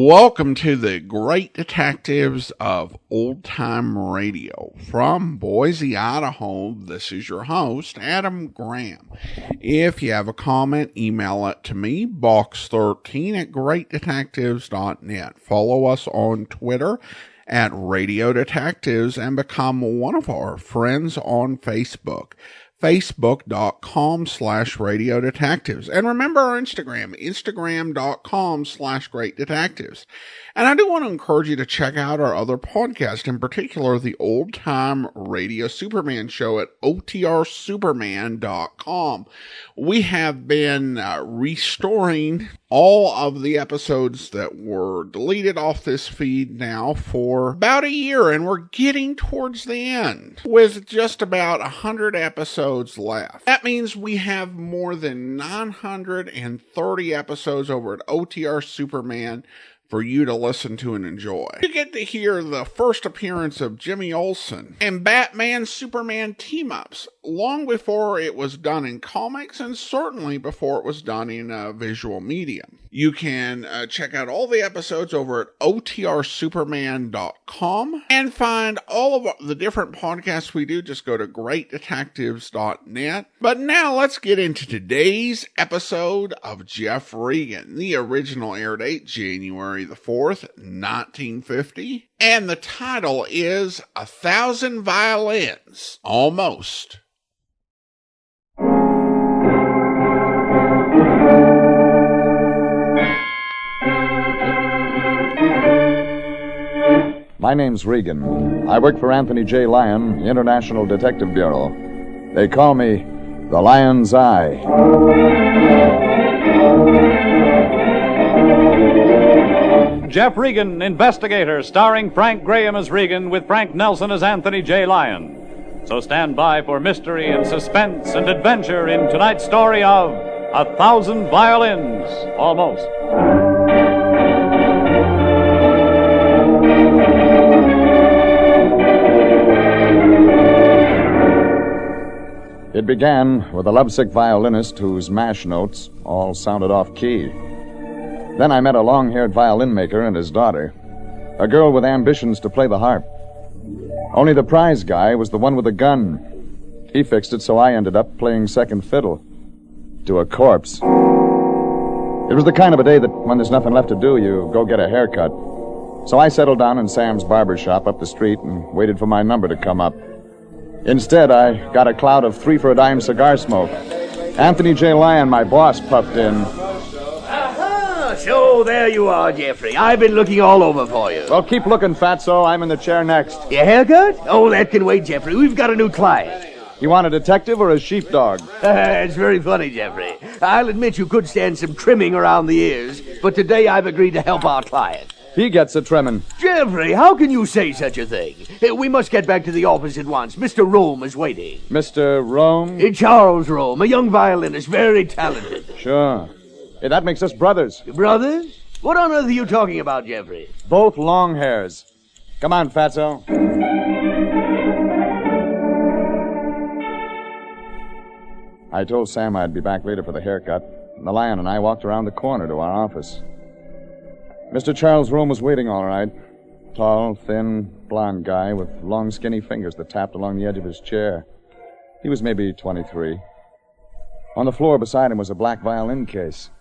Welcome to the Great Detectives of Old Time Radio. From Boise, Idaho, this is your host, Adam Graham. If you have a comment, email it to me, box13@greatdetectives.net. Follow us on Twitter at Radio Detectives and become one of our friends on Facebook. Facebook.com/Radio Detectives. And remember our Instagram, Instagram.com/Great Detectives. And I do want to encourage you to check out our other podcast, in particular the Old Time Radio Superman show at OTRSuperman.com. We have been restoring all of the episodes that were deleted off this feed now for about a year, and we're getting towards the end with just about 100 episodes left. That means we have more than 930 episodes over at OTR Superman for you to listen to and enjoy. You get to hear the first appearance of Jimmy Olsen and Batman-Superman team-ups long before it was done in comics and certainly before it was done in a visual medium. You can check out all the episodes over at OTRSuperman.com and find all of the different podcasts we do. Just go to GreatDetectives.net. But now let's get into today's episode of Jeff Regan. The original air date, January the 4th, 1950. And the title is 1,000 Violins. Almost. My name's Regan. I work for Anthony J. Lyon, International Detective Bureau. They call me the Lion's Eye. Jeff Regan, Investigator, starring Frank Graham as Regan with Frank Nelson as Anthony J. Lyon. So stand by for mystery and suspense and adventure in tonight's story of 1,000 Violins. Almost. It began with a lovesick violinist whose mash notes all sounded off-key. Then I met a long-haired violin maker and his daughter, a girl with ambitions to play the harp. Only the prize guy was the one with a gun. He fixed it, so I ended up playing second fiddle to a corpse. It was the kind of a day that when there's nothing left to do, you go get a haircut. So I settled down in Sam's barber shop up the street and waited for my number to come up. Instead, I got a cloud of 3 for a dime cigar smoke. Anthony J. Lyon, my boss, puffed in. Aha! So there you are, Jeffrey. I've been looking all over for you. Well, keep looking, Fatso. I'm in the chair next. Your haircut? Oh, that can wait, Jeffrey. We've got a new client. You want a detective or a sheepdog? It's very funny, Jeffrey. I'll admit you could stand some trimming around the ears, but today I've agreed to help our client. He gets a trimming. Jeffrey, how can you say such a thing? We must get back to the office at once. Mr. Rome is waiting. Mr. Rome? Charles Rome, a young violinist, very talented. Sure. Hey, that makes us brothers. Brothers? What on earth are you talking about, Jeffrey? Both long hairs. Come on, Fatso. I told Sam I'd be back later for the haircut. The Lion and I walked around the corner to our office. Mr. Charles Rome was waiting all right. Tall, thin, blond guy with long, skinny fingers that tapped along the edge of his chair. He was maybe 23. On the floor beside him was a black violin case.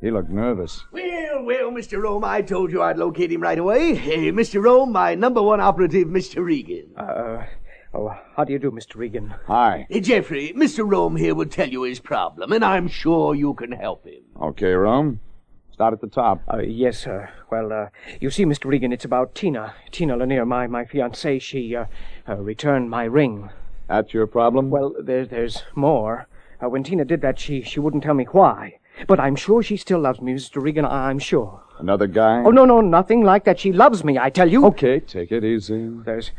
He looked nervous. Well, Mr. Rome, I told you I'd locate him right away. Mr. Rome, my number one operative, Mr. Regan. How do you do, Mr. Regan? Hi. Jeffrey, Mr. Rome here will tell you his problem, and I'm sure you can help him. Okay, Rome. Start at the top. Yes, sir. Well, you see, Mr. Regan, it's about Tina. Tina Lanier, my fiancée. She returned my ring. That's your problem? Well, there's more. When Tina did that, she wouldn't tell me why. But I'm sure she still loves me, Mr. Regan. I'm sure. Another guy? Oh, no, nothing like that. She loves me, I tell you. Okay, take it easy. There's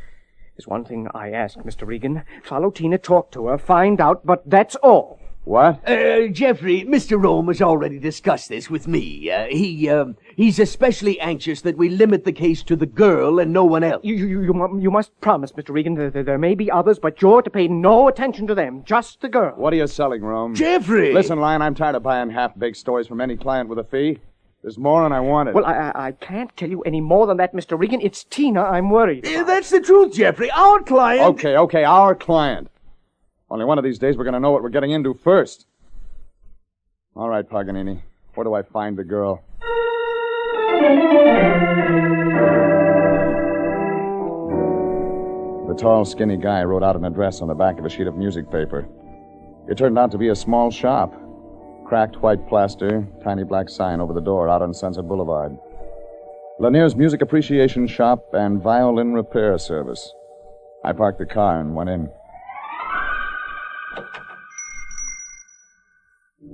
one thing I ask, Mr. Regan. Follow Tina, talk to her, find out, but that's all. What? Jeffrey, Mr. Rome has already discussed this with me. He's especially anxious that we limit the case to the girl and no one else. You must promise, Mr. Regan, there may be others, but you're to pay no attention to them, just the girl. What are you selling, Rome? Jeffrey! Listen, Lion, I'm tired of buying half-baked stories from any client with a fee. There's more, and I want it. Well, I can't tell you any more than that, Mr. Regan. It's Tina I'm worried about. That's the truth, Jeffrey. Our client... Okay, our client. Only one of these days we're going to know what we're getting into first. All right, Paganini. Where do I find the girl? The tall, skinny guy wrote out an address on the back of a sheet of music paper. It turned out to be a small shop. Cracked white plaster, tiny black sign over the door out on Sunset Boulevard. Lanier's Music Appreciation Shop and Violin Repair Service. I parked the car and went in.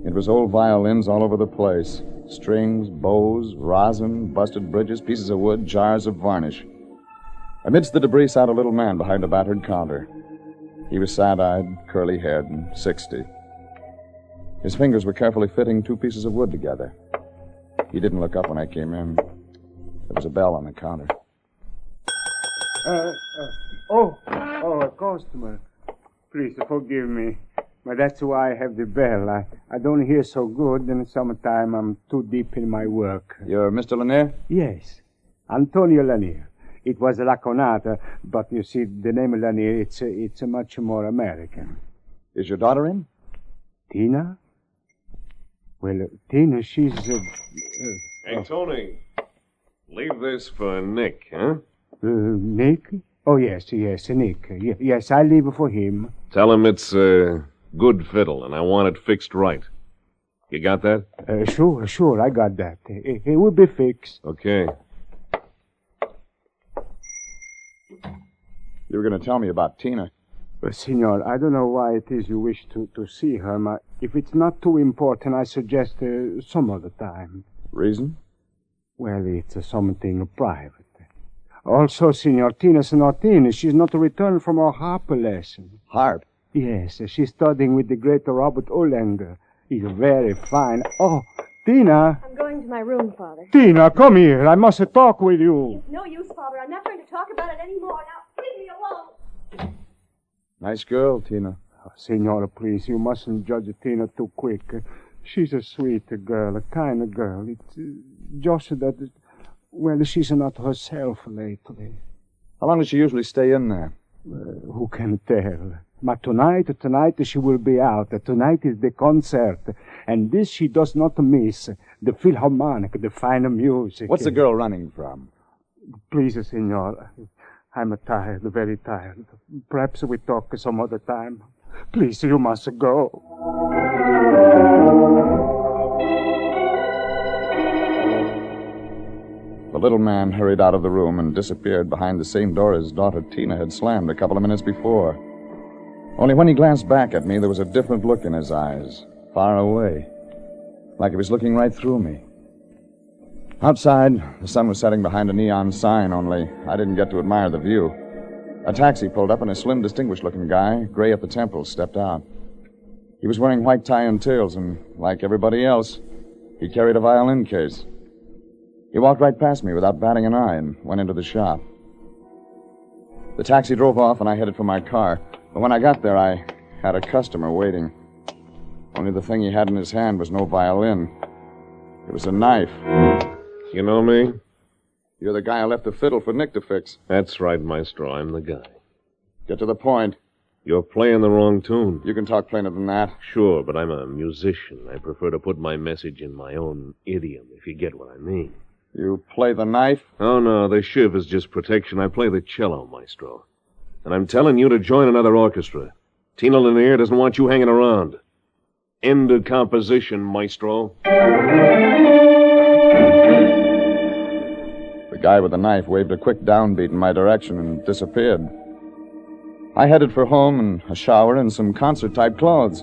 It was old violins all over the place. Strings, bows, rosin, busted bridges, pieces of wood, jars of varnish. Amidst the debris sat a little man behind a battered counter. He was sad-eyed, curly-haired, and 60. His fingers were carefully fitting 2 pieces of wood together. He didn't look up when I came in. There was a bell on the counter. A customer. Please forgive me. But that's why I have the bell. I don't hear so good, and sometimes I'm too deep in my work. You're Mr. Lanier? Yes, Antonio Lanier. It was Laconata, but you see, the name Lanier, it's much more American. Is your daughter in? Tina? Well, Tina, she's... Hey, Tony, leave this for Nick, huh? Nick? Oh, yes, Nick. Yes, I leave it for him. Tell him it's a good fiddle, and I want it fixed right. You got that? Sure, I got that. It will be fixed. Okay. You were going to tell me about Tina. Signor, I don't know why it is you wish to see her. If it's not too important, I suggest some other time. Reason? Well, it's something private. Also, Signor, Tina's not in. She's not returned from her harp lesson. Harp? Yes, she's studying with the great Robert Uhlanger. He's very fine. Oh, Tina. I'm going to my room, Father. Tina, come here. I must talk with you. It's no use, Father. I'm not going to talk about it anymore. Now, leave me alone. Nice girl, Tina. Signora, please, you mustn't judge Tina too quick. She's a sweet girl, a kind girl. It's just that, well, she's not herself lately. How long does she usually stay in there? Who can tell? But tonight she will be out. Tonight is the concert. And this she does not miss. The Philharmonic, the fine music. What's the girl running from? Please, Signor. I'm tired, very tired. Perhaps we talk some other time. Please, you must go. The little man hurried out of the room and disappeared behind the same door his daughter Tina had slammed a couple of minutes before. Only when he glanced back at me, there was a different look in his eyes, far away, like he was looking right through me. Outside, the sun was setting behind a neon sign, only I didn't get to admire the view. A taxi pulled up, and a slim, distinguished-looking guy, gray at the temples, stepped out. He was wearing white tie and tails, and like everybody else, he carried a violin case. He walked right past me without batting an eye and went into the shop. The taxi drove off, and I headed for my car. But when I got there, I had a customer waiting. Only the thing he had in his hand was no violin. It was a knife. You know me? You're the guy I left the fiddle for Nick to fix. That's right, Maestro. I'm the guy. Get to the point. You're playing the wrong tune. You can talk plainer than that. Sure, but I'm a musician. I prefer to put my message in my own idiom, if you get what I mean. You play the knife? Oh, no, the shiv is just protection. I play the cello, Maestro. And I'm telling you to join another orchestra. Tina Lanier doesn't want you hanging around. End of composition, Maestro. The guy with the knife waved a quick downbeat in my direction and disappeared. I headed for home and a shower and some concert-type clothes.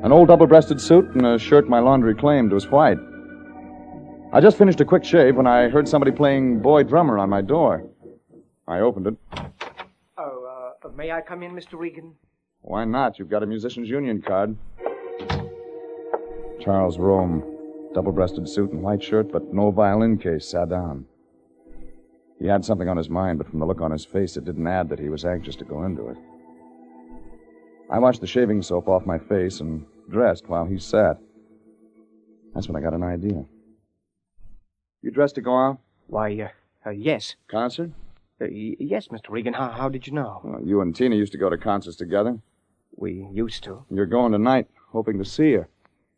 An old double-breasted suit and a shirt my laundry claimed was white. I just finished a quick shave when I heard somebody playing boy drummer on my door. I opened it. May I come in, Mr. Regan? Why not? You've got a musician's union card. Charles Rome, double-breasted suit and white shirt, but no violin case, sat down. He had something on his mind, but from the look on his face, it didn't add that he was anxious to go into it. I washed the shaving soap off my face and dressed while he sat. That's when I got an idea. You dressed to go out? Why, yes. Concert? Yes, Mr. Regan. How did you know? Well, you and Tina used to go to concerts together. We used to. You're going tonight, hoping to see her.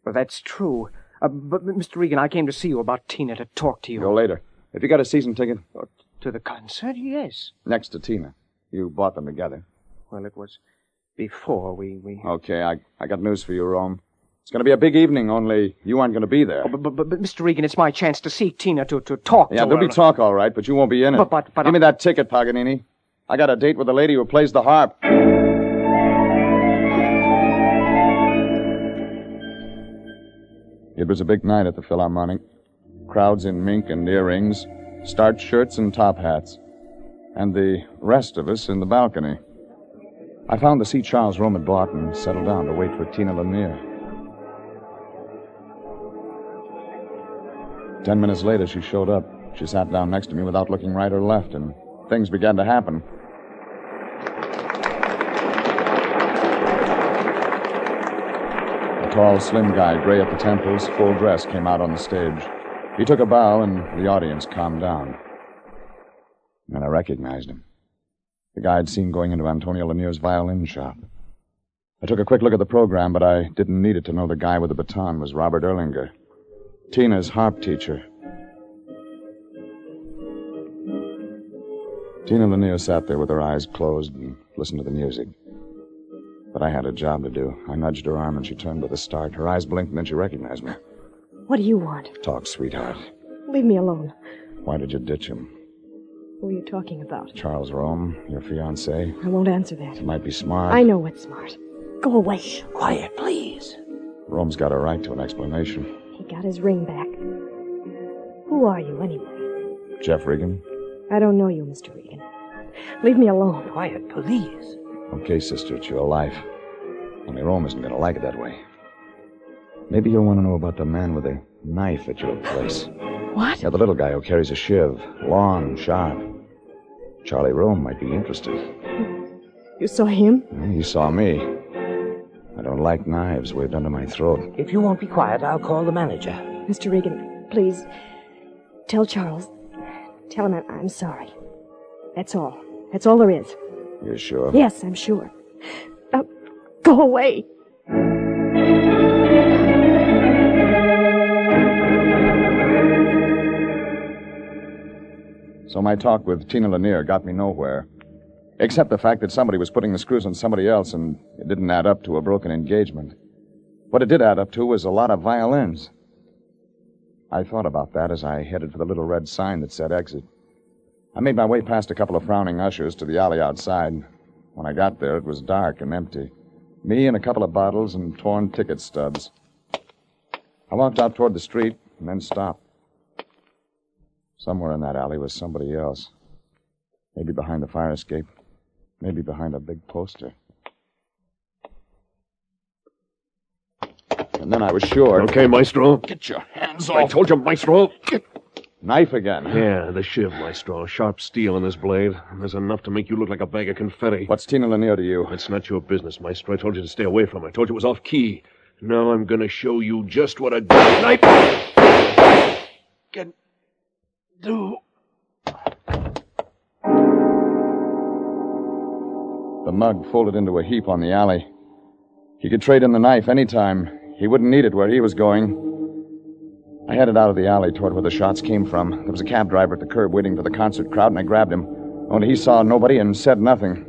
Well, that's true. But, Mr. Regan, I came to see you about Tina, to talk to you. Go later. Have you got a season ticket? To the concert? Yes. Next to Tina. You bought them together. Well, it was before we... Okay, I got news for you, Rome. It's going to be a big evening, only you aren't going to be there. Oh, but, Mr. Regan, it's my chance to see Tina, to talk to her. Yeah, there'll be talk, all right, but you won't be in it. But Give me that ticket, Paganini. I got a date with the lady who plays the harp. It was a big night at the Philharmonic. Crowds in mink and earrings, starched shirts and top hats. And the rest of us in the balcony. I found the seat Charles Rome had bought and settled down to wait for Tina Lanier. 10 minutes later, she showed up. She sat down next to me without looking right or left, and things began to happen. A tall, slim guy, gray at the temples, full dress, came out on the stage. He took a bow, and the audience calmed down. And I recognized him. The guy I'd seen going into Antonio Lanier's violin shop. I took a quick look at the program, but I didn't need it to know the guy with the baton was Robert Erlinger, Tina's harp teacher. Tina Lanier sat there with her eyes closed and listened to the music. But I had a job to do. I nudged her arm and she turned with a start. Her eyes blinked and then she recognized me. What do you want? Talk, sweetheart. Leave me alone. Why did you ditch him? Who are you talking about? Charles Rome, your fiancé. I won't answer that. He might be smart. I know what's smart. Go away. Quiet, please. Rome's got a right to an explanation. He got his ring back. Who are you, anyway? Jeff Regan? I don't know you, Mr. Regan. Leave me alone. Quiet, please. Okay, sister, it's your life. Only Rome isn't going to like it that way. Maybe you'll want to know about the man with a knife at your place. What? Yeah, the little guy who carries a shiv. Long, sharp. Charlie Rome might be interested. You saw him? He saw me. I don't like knives waved under my throat. If you won't be quiet, I'll call the manager. Mr. Regan, please, tell Charles. Tell him I'm sorry. That's all. That's all there is. You're sure? Yes, I'm sure. Now, go away. So my talk with Tina Lanier got me nowhere. Except the fact that somebody was putting the screws on somebody else, and it didn't add up to a broken engagement. What it did add up to was a lot of violins. I thought about that as I headed for the little red sign that said exit. I made my way past a couple of frowning ushers to the alley outside. When I got there, it was dark and empty. Me and a couple of bottles and torn ticket stubs. I walked out toward the street and then stopped. Somewhere in that alley was somebody else. Maybe behind the fire escape. Maybe behind a big poster. And then I was sure... Okay, Maestro. Get your hands I off. told you, Maestro. Knife again. Yeah, the shiv, Maestro. Sharp steel in this blade. And there's enough to make you look like a bag of confetti. What's Tina Lanier to you? It's not your business, Maestro. I told you to stay away from her. I told you it was off key. Now I'm going to show you just what a dirty knife can do. The mug folded into a heap on the alley. He could trade in the knife anytime. He wouldn't need it where he was going. I headed out of the alley toward where the shots came from. There was a cab driver at the curb waiting for the concert crowd, and I grabbed him. Only he saw nobody and said nothing.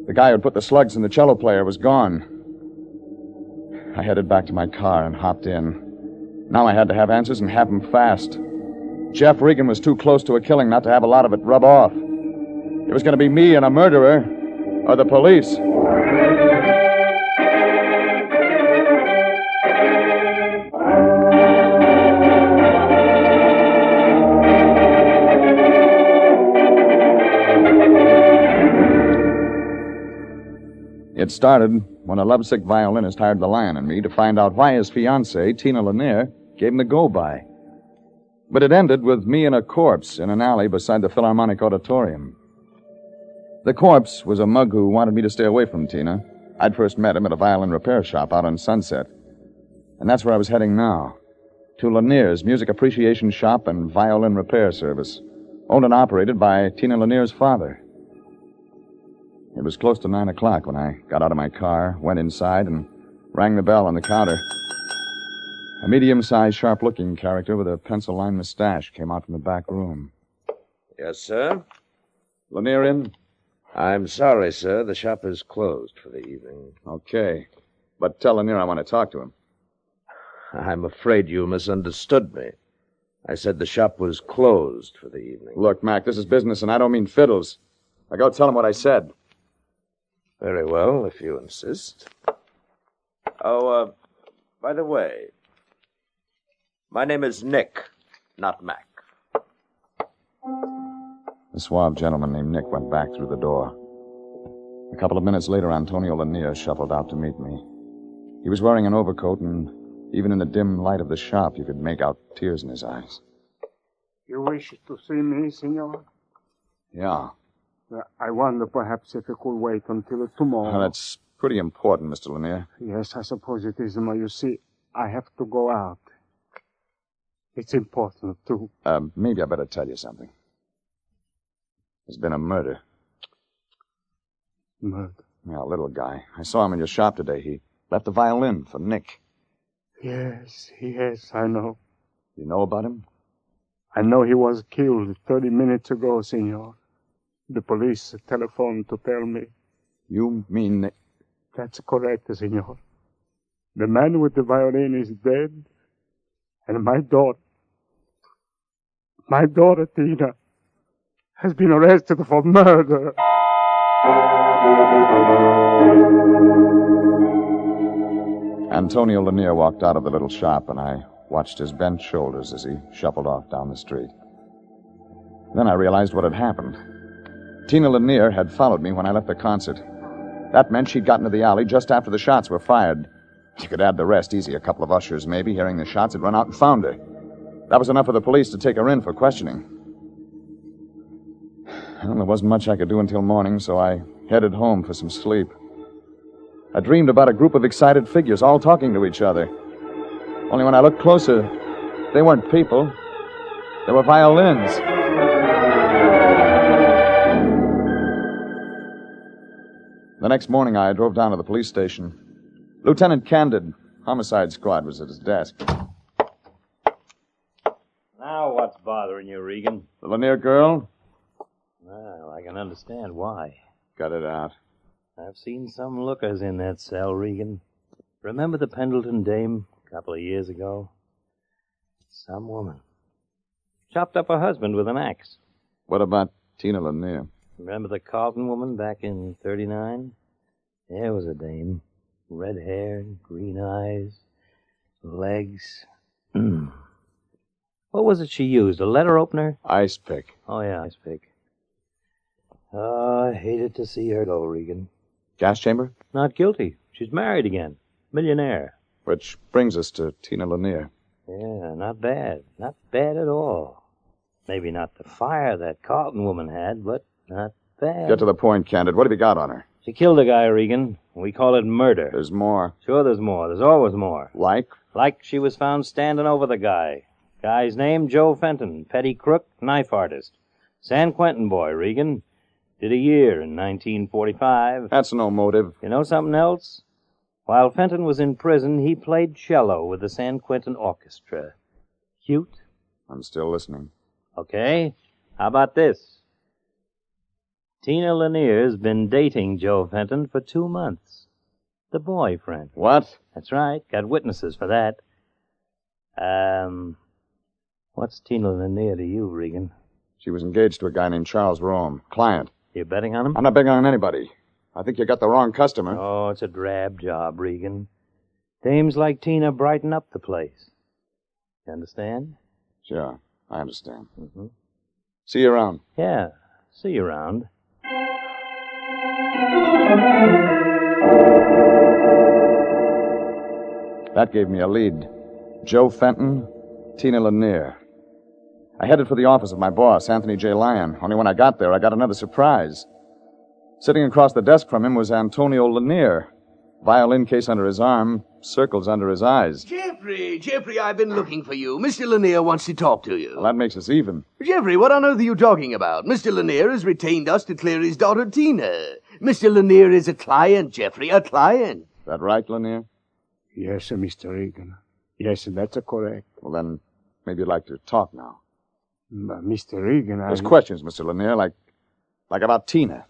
The guy who'd put the slugs in the cello player was gone. I headed back to my car and hopped in. Now I had to have answers and have them fast. Jeff Regan was too close to a killing not to have a lot of it rub off. It was going to be me and a murderer, or the police. It started when a lovesick violinist hired the Lion and me to find out why his fiancée, Tina Lanier, gave him the go-by. But it ended with me and a corpse in an alley beside the Philharmonic Auditorium. The corpse was a mug who wanted me to stay away from Tina. I'd first met him at a violin repair shop out on Sunset. And that's where I was heading now. to Lanier's Music Appreciation Shop and Violin Repair Service, owned and operated by Tina Lanier's father. It was close to 9 o'clock when I got out of my car, went inside, and rang the bell on the counter. A medium-sized, sharp-looking character with a pencil-lined mustache came out from the back room. Yes, sir? Lanier in? I'm sorry, sir. The shop is closed for the evening. Okay. But tell Lanier I want to talk to him. I'm afraid you misunderstood me. I said the shop was closed for the evening. Look, Mac, this is business, and I don't mean fiddles. Now go tell him what I said. Very well, if you insist. Oh, by the way, my name is Nick, not Mac. The suave gentleman named Nick went back through the door. A couple of minutes later, Antonio Lanier shuffled out to meet me. He was wearing an overcoat, and even in the dim light of the shop, you could make out tears in his eyes. You wish to see me, senor? Yeah. I wonder perhaps if you could wait until tomorrow. Well, that's pretty important, Mr. Lanier. Yes, I suppose it is, Ma. You see, I have to go out. It's important, too. Maybe I better tell you something. There's been a murder. Murder? Yeah, a little guy. I saw him in your shop today. He left a violin for Nick. Yes, I know. You know about him? I know he was killed 30 minutes ago, senor. The police telephoned to tell me. You mean Nick? That's correct, senor. The man with the violin is dead, and my daughter, Tina, has been arrested for murder. Antonio Lanier walked out of the little shop, and I watched his bent shoulders as he shuffled off down the street. Then I realized what had happened. Tina Lanier had followed me when I left the concert. That meant she'd gotten to the alley just after the shots were fired. You could add the rest easy. A couple of ushers, maybe, hearing the shots, had run out and found her. That was enough for the police to take her in for questioning. Well, there wasn't much I could do until morning, so I headed home for some sleep. I dreamed about a group of excited figures all talking to each other. Only when I looked closer, they weren't people. They were violins. The next morning, I drove down to the police station. Lieutenant Candid, Homicide Squad, was at his desk. Now what's bothering you, Regan? The Lanier girl? Well, I can understand why. Got it out. I've seen some lookers in that cell, Regan. Remember the Pendleton dame a couple of years ago? Some woman. Chopped up her husband with an axe. What about Tina Lanier? Remember the Carlton woman back in 39? There was a dame. Red hair, green eyes, legs. What was it she used? A letter opener? Ice pick. Oh, yeah, ice pick. Oh, I hated to see her go, Regan. Gas chamber? Not guilty. She's married again. Millionaire. Which brings us to Tina Lanier. Yeah, not bad. Not bad at all. Maybe not the fire that Carlton woman had, but not bad. Get to the point, Candid. What have you got on her? She killed a guy, Regan. We call it murder. There's more. Sure, there's more. There's always more. Like? Like she was found standing over the guy. Guy's name, Joe Fenton. Petty crook, knife artist. San Quentin boy, Regan. Did a year in 1945. That's no motive. You know something else? While Fenton was in prison, he played cello with the San Quentin Orchestra. Cute? I'm still listening. Okay. How about this? Tina Lanier's been dating Joe Fenton for 2 months. The boyfriend. What? That's right. Got witnesses for that. What's Tina Lanier to you, Regan? She was engaged to a guy named Charles Rome. Client. You betting on him? I'm not betting on anybody. I think you got the wrong customer. Oh, it's a drab job, Regan. Dames like Tina brighten up the place. You understand? Sure, I understand. Mm-hmm. See you around. Yeah, see you around. That gave me a lead. Joe Fenton, Tina Lanier. I headed for the office of my boss, Anthony J. Lyon. Only when I got there, I got another surprise. Sitting across the desk from him was Antonio Lanier. Violin case under his arm, circles under his eyes. Jeffrey, I've been looking for you. Mr. Lanier wants to talk to you. Well, that makes us even. Jeffrey, what on earth are you talking about? Mr. Lanier has retained us to clear his daughter, Tina. Mr. Lanier is a client, Jeffrey, a client. Is that right, Lanier? Yes, sir, Mr. Regan. Yes, that's correct. Well, then, maybe you'd like to talk now. Mr. Regan, There's questions, Mr. Lanier, like about Tina.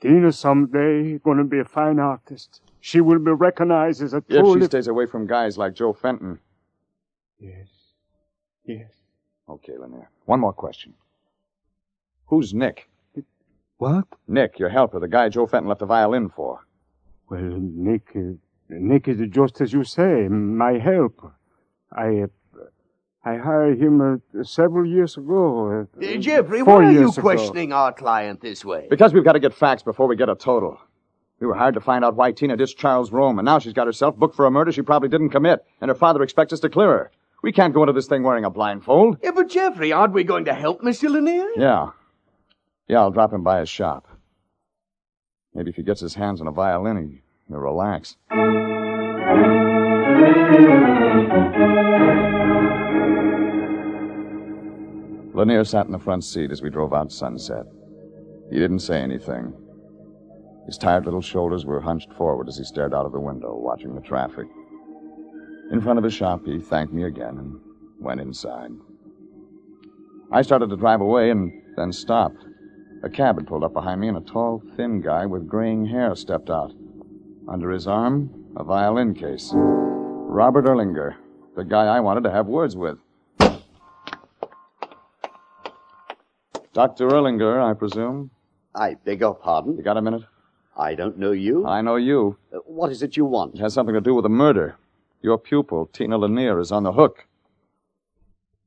Tina someday going to be a fine artist. She will be recognized as a If she stays away from guys like Joe Fenton. Yes. Okay, Lanier. One more question. Who's Nick? What? Nick, your helper, the guy Joe Fenton left the violin for. Well, Nick is just as you say, my helper. I hired him several years ago. Jeffrey, 4 why are you years ago. questioning our client this way? Because we've got to get facts before we get a total. We were hired to find out why Tina ditched Charles Rome, and now she's got herself booked for a murder she probably didn't commit, and her father expects us to clear her. We can't go into this thing wearing a blindfold. Yeah, but Jeffrey, aren't we going to help Mr. Lanier? Yeah, I'll drop him by his shop. Maybe if he gets his hands on a violin, he'll relax. Lanier sat in the front seat as we drove out Sunset. He didn't say anything. His tired little shoulders were hunched forward as he stared out of the window, watching the traffic. In front of his shop, he thanked me again and went inside. I started to drive away and then stopped. A cab had pulled up behind me, and a tall, thin guy with graying hair stepped out. Under his arm, a violin case. Robert Erlinger, the guy I wanted to have words with. Dr. Erlinger, I presume? I beg your pardon? You got a minute? I don't know you. I know you. What is it you want? It has something to do with a murder. Your pupil, Tina Lanier, is on the hook.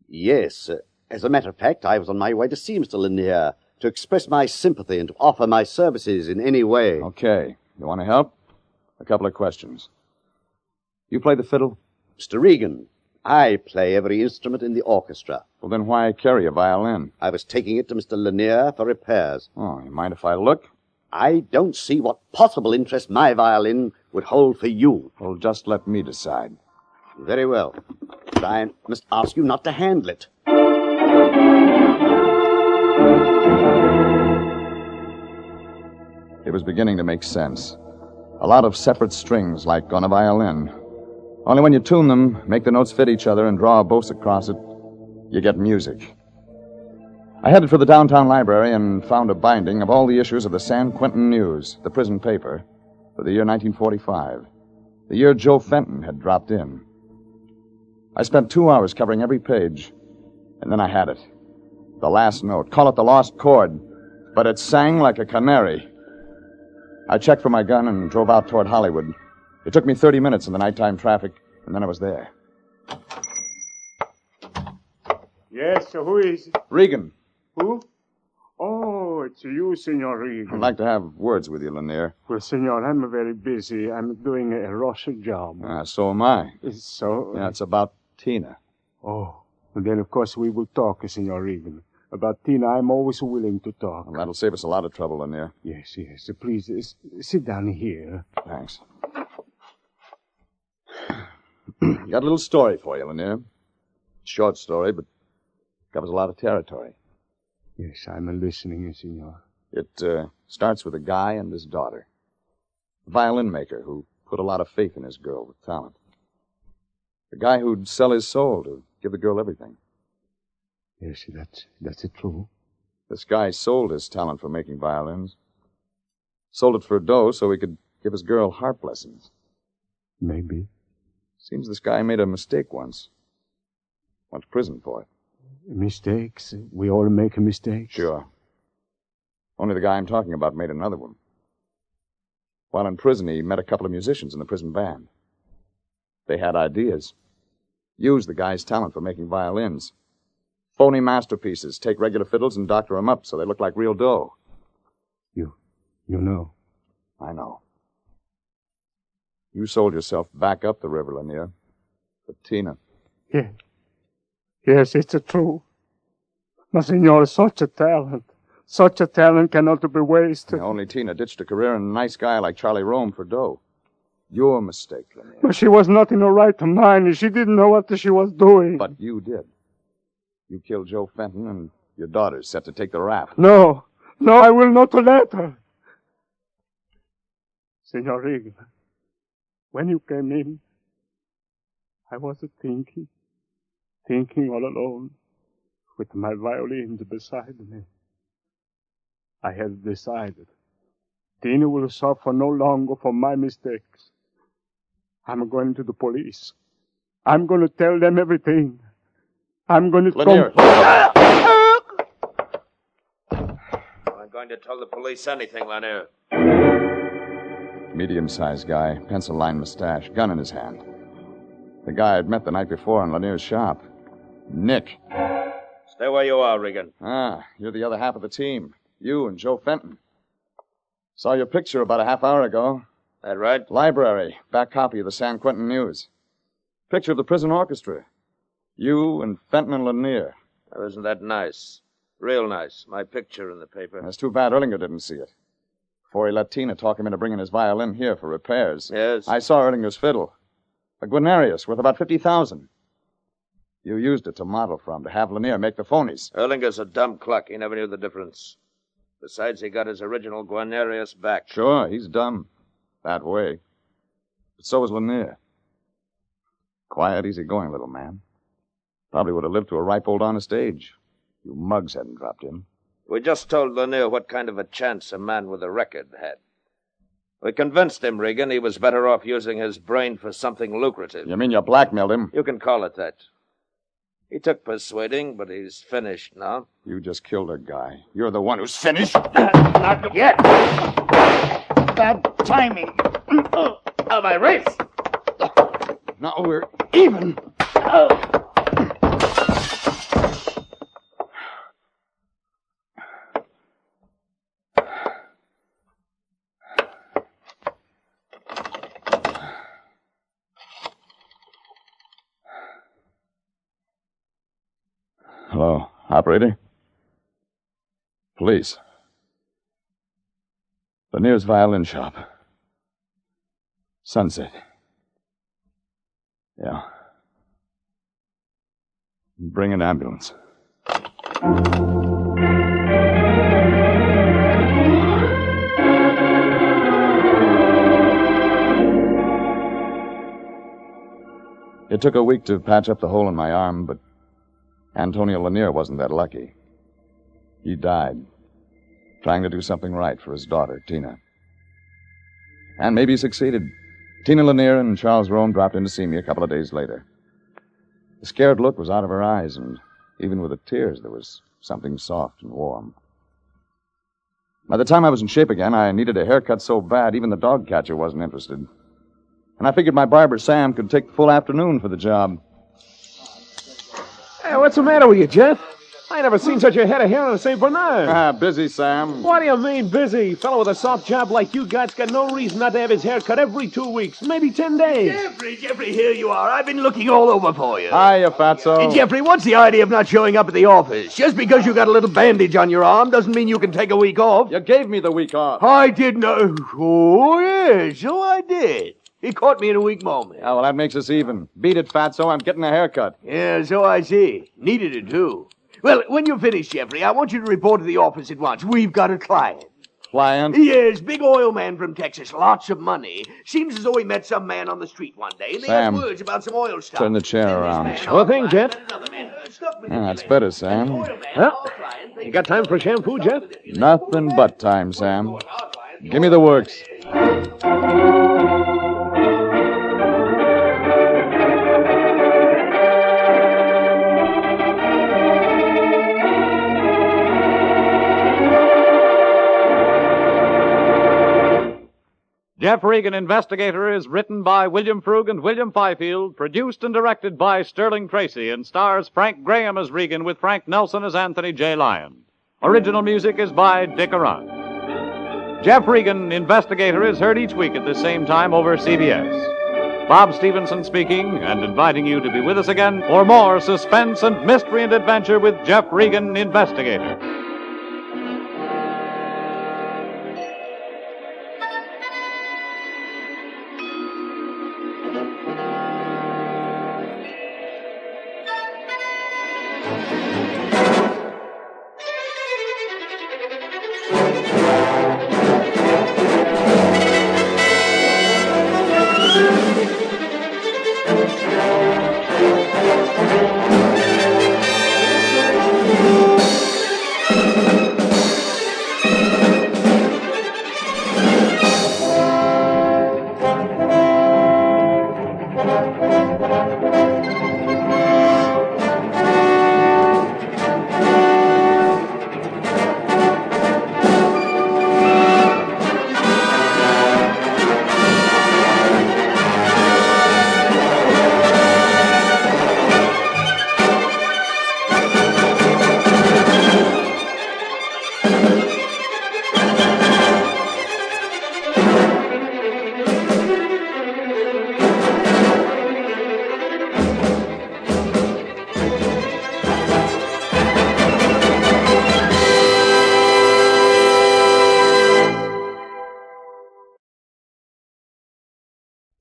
Yes. As a matter of fact, I was on my way to see Mr. Lanier to express my sympathy and to offer my services in any way. Okay. You want to help? A couple of questions. You play the fiddle? Mr. Regan, I play every instrument in the orchestra. Well, then why carry a violin? I was taking it to Mr. Lanier for repairs. Oh, you mind if I look? I don't see what possible interest my violin would hold for you. Well, just let me decide. Very well. But I must ask you not to handle it. It was beginning to make sense. A lot of separate strings, like on a violin. Only when you tune them, make the notes fit each other, and draw a bows across it, you get music. I headed for the downtown library and found a binding of all the issues of the San Quentin News, the prison paper, for the year 1945, the year Joe Fenton had dropped in. I spent 2 hours covering every page, and then I had it. The last note. Call it the lost chord, but it sang like a canary. I checked for my gun and drove out toward Hollywood. It took me 30 minutes in the nighttime traffic, and then I was there. Yes, who is it? Regan. Who? Oh, it's you, Senor Regan. I'd like to have words with you, Lanier. Well, Senor, I'm very busy. I'm doing a rush job. So am I. So? Yeah, it's about Tina. Oh, and then, of course, we will talk, Senor Regan. About Tina, I'm always willing to talk. Well, that'll save us a lot of trouble, Lanier. Yes. Please, sit down here. Thanks. Got a little story for you, Lanier. Short story, but covers a lot of territory. Yes, I'm listening, Senor. It starts with a guy and his daughter. A violin maker who put a lot of faith in his girl with talent. A guy who'd sell his soul to give the girl everything. Yes, that's true. This guy sold his talent for making violins. Sold it for dough so he could give his girl harp lessons. Maybe. Seems this guy made a mistake once. Went to prison for it. Mistakes? We all make mistakes? Sure. Only the guy I'm talking about made another one. While in prison, he met a couple of musicians in the prison band. They had ideas. Used the guy's talent for making violins. Phony masterpieces, take regular fiddles and doctor them up so they look like real dough. You know? I know. You sold yourself back up the river, Lanier. For Tina. Yeah. Yes, it's true. My senor, such a talent. Such a talent cannot be wasted. Only Tina ditched a career in a nice guy like Charlie Rome for dough. Your mistake, Lanier. But she was not in her right mind. She didn't know what she was doing. But you did. You killed Joe Fenton, and your daughter's set to take the rap. No, I will not let her. Senor Regan, when you came in, I was thinking all alone, with my violins beside me. I had decided Tina will suffer no longer for my mistakes. I'm going to the police. I'm going to tell them everything. I'm going to Lanier. I'm going to tell the police anything, Lanier. Medium-sized guy, pencil-lined mustache, gun in his hand. The guy I'd met the night before in Lanier's shop. Nick. Stay where you are, Regan. Ah, you're the other half of the team. You and Joe Fenton. Saw your picture about a half hour ago. That right? Library. Back copy of the San Quentin News. Picture of the prison orchestra. You and Fenton and Lanier. Oh, isn't that nice? Real nice. My picture in the paper. That's too bad Erlinger didn't see it. Before he let Tina talk him into bringing his violin here for repairs. Yes? I saw Erlinger's fiddle. A Guarnerius worth about $50,000. You used it to model from, to have Lanier make the phonies. Erlinger's a dumb cluck. He never knew the difference. Besides, he got his original Guarnerius back. Sure, he's dumb. That way. But so was Lanier. Quiet, easy-going little man. Probably would have lived to a ripe old honest age. You mugs hadn't dropped in. We just told Lanier what kind of a chance a man with a record had. We convinced him, Regan, he was better off using his brain for something lucrative. You mean you blackmailed him? You can call it that. He took persuading, but he's finished now. You just killed a guy. You're the one who's finished. Not yet. Bad timing. Oh, my wrist. Now we're Even. Hello, operator? Police. Lanier's violin shop. Sunset. Yeah. Bring an ambulance. It took a week to patch up the hole in my arm, but Antonio Lanier wasn't that lucky. He died, trying to do something right for his daughter, Tina. And maybe he succeeded. Tina Lanier and Charles Rome dropped in to see me a couple of days later. The scared look was out of her eyes, and even with the tears, there was something soft and warm. By the time I was in shape again, I needed a haircut so bad, even the dog catcher wasn't interested. And I figured my barber, Sam, could take the full afternoon for the job. Hey, what's the matter with you, Jeff? I never seen such a head of hair on St. Bernard. Busy, Sam. What do you mean, busy? Fellow with a soft job like you got's got no reason not to have his hair cut every 2 weeks, maybe 10 days. Jeffrey, here you are. I've been looking all over for you. Hiya, Fatso. Jeffrey, what's the idea of not showing up at the office? Just because you got a little bandage on your arm doesn't mean you can take a week off. You gave me the week off. I did not. Oh, yes, so I did. He caught me in a weak moment. Oh, well, that makes us even. Beat it, Fatso. I'm getting a haircut. Yeah, so I see. Needed it, too. Well, when you're finished, Jeffrey, I want you to report to the office at once. We've got a client. Client? Yes, big oil man from Texas. Lots of money. Seems as though he met some man on the street one day, and they had Sam, words about some oil stuff. turn the chair around. Sure thing, Jeff. That's better, Sam. Well, you got time for shampoo, Jeff? Nothing but time, Sam. Give me the works. Jeff Regan, Investigator, is written by William Frug and William Fifield, produced and directed by Sterling Tracy, and stars Frank Graham as Regan with Frank Nelson as Anthony J. Lyon. Original music is by Dick Arant. Jeff Regan, Investigator, is heard each week at the same time over CBS. Bob Stevenson speaking and inviting you to be with us again for more suspense and mystery and adventure with Jeff Regan, Investigator.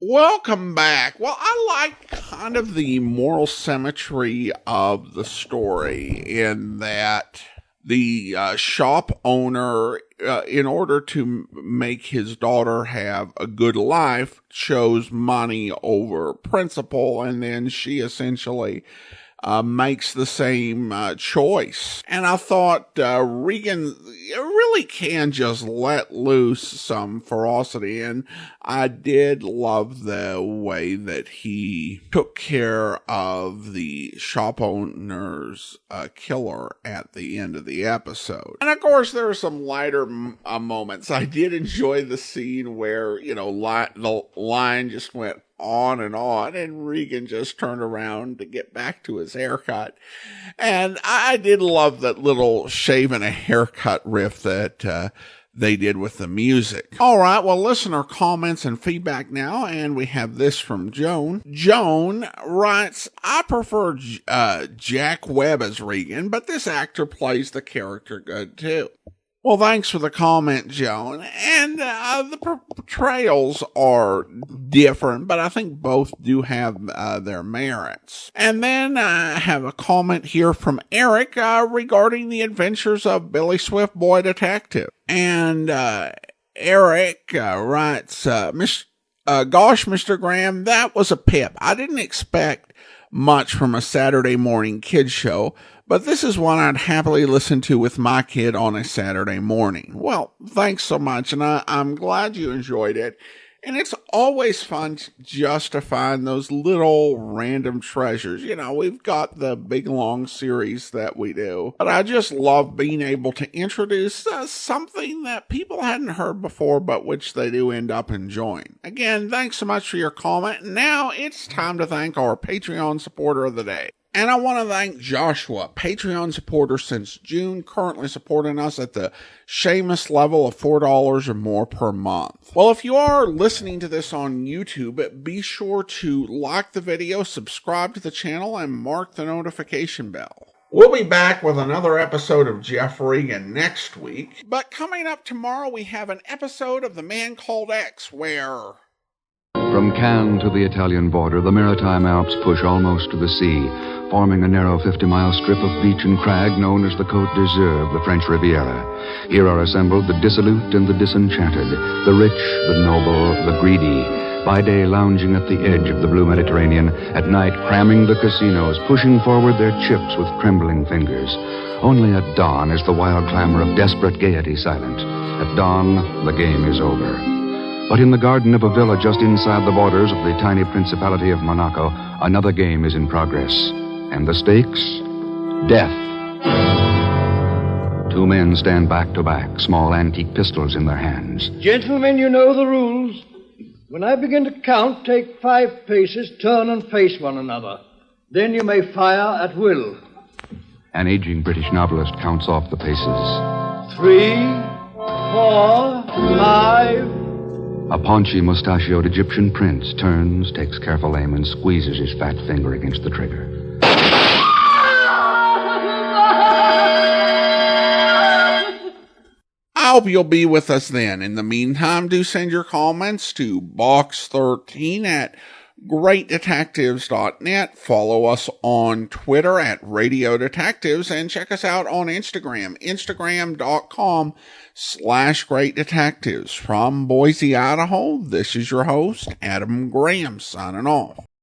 Welcome back. Well, I like kind of the moral symmetry of the story in that the shop owner, in order to make his daughter have a good life, chose money over principle, and then she essentially makes the same choice. And I thought Regan really can just let loose some ferocity, and I did love the way that he took care of the shop owner's killer at the end of the episode. And of course, there are some lighter moments. I did enjoy the scene where, the line just went on, and Regan just turned around to get back to his haircut. And I did love that little shave and a haircut riff that they did with the music. All right, well, listener comments and feedback now, and we have this from Joan. Joan writes, I prefer Jack Webb as Regan, but this actor plays the character good too. Well, thanks for the comment, Joan. And the portrayals are different, but I think both do have their merits. And then I have a comment here from Eric regarding the adventures of Billy Swift, Boy Detective. And Eric writes, gosh, Mr. Graham, that was a pip. I didn't expect much from a Saturday morning kids show, but this is one I'd happily listen to with my kid on a Saturday morning. Well, thanks so much, and I'm glad you enjoyed it. And it's always fun just to find those little random treasures. We've got the big long series that we do, but I just love being able to introduce something that people hadn't heard before, but which they do end up enjoying. Again, thanks so much for your comment. Now it's time to thank our Patreon supporter of the day. And I want to thank Joshua, Patreon supporter since June, currently supporting us at the Seamus level of $4 or more per month. Well, if you are listening to this on YouTube, be sure to like the video, subscribe to the channel, and mark the notification bell. We'll be back with another episode of Jeff Regan next week. But coming up tomorrow, we have an episode of The Man Called X, where... From Cannes to the Italian border, the Maritime Alps push almost to the sea, forming a narrow 50-mile strip of beach and crag known as the Côte d'Azur, the French Riviera. Here are assembled the dissolute and the disenchanted, the rich, the noble, the greedy, by day lounging at the edge of the blue Mediterranean, at night cramming the casinos, pushing forward their chips with trembling fingers. Only at dawn is the wild clamor of desperate gaiety silent. At dawn, the game is over. But in the garden of a villa just inside the borders of the tiny principality of Monaco, another game is in progress. And the stakes? Death. Two men stand back to back, small antique pistols in their hands. Gentlemen, you know the rules. When I begin to count, take 5 paces, turn and face one another. Then you may fire at will. An aging British novelist counts off the paces. 3, 4, 5... A paunchy, mustachioed Egyptian prince turns, takes careful aim, and squeezes his fat finger against the trigger. I hope you'll be with us then. In the meantime, do send your comments to box13 at greatdetectives.net. Follow us on Twitter at Radio Detectives, and check us out on Instagram, instagram.com/Great Detectives. From Boise, Idaho, this is your host, Adam Graham, signing off.